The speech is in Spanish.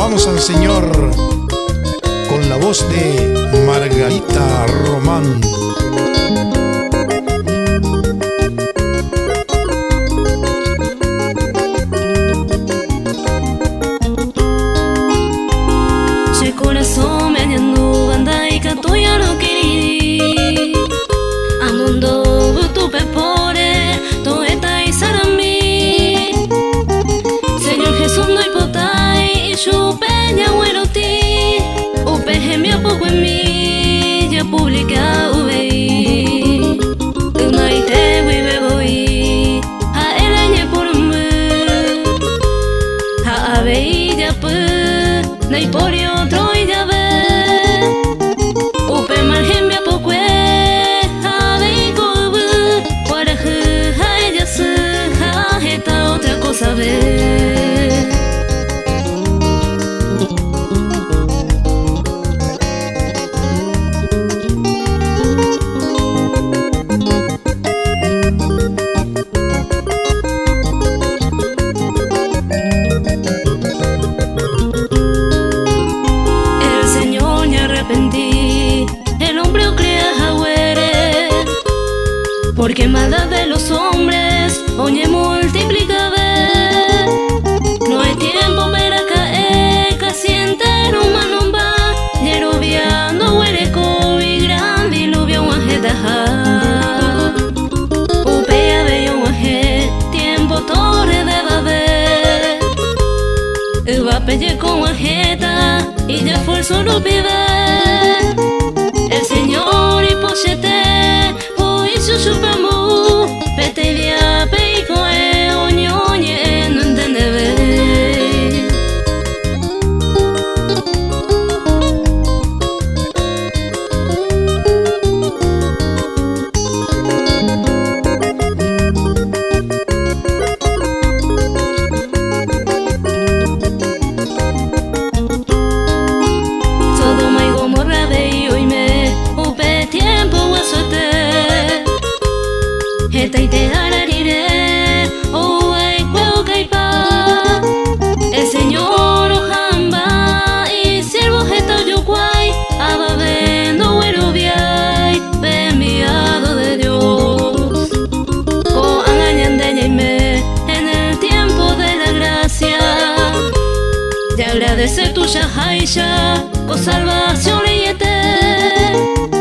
Alabamos al Señor con la voz de Margarita Román. Che corazón me añando banda y canto ya no querí Amundo tu pepore to eta y sarami Señor Jesús no hipotai y su peña bueno ti Upeje mi poco en mí ya publica uvei Una y te vive voy a el año por mí a avei ya pues no hay por otro y ya ve Upe margen me apocue a veigo para que ella se esta otra cosa ve El hombre o crea jagüere Porque maldad de los hombres Oye multiplica ve No hay tiempo para caer Casi entero humano va Yeroviando huereco y gran diluvio guajetaja Upea bello guaje Tiempo torre de babe Uva pelle con guajeta Y ya fue solo pide El Señor y pochete Hoy su supermu Pete via peico e oñoñe No entiende ver Sodoma y Gomorra de oíme Upe tiempo huesote Eta y te arariré O cueo caipa El Señor ojamba Y siervo jeta yucuay Ababendo huerubiay Enviado de Dios O angañan de yaime En el tiempo de la gracia De agradecer tu yahaisha Con salvación leyete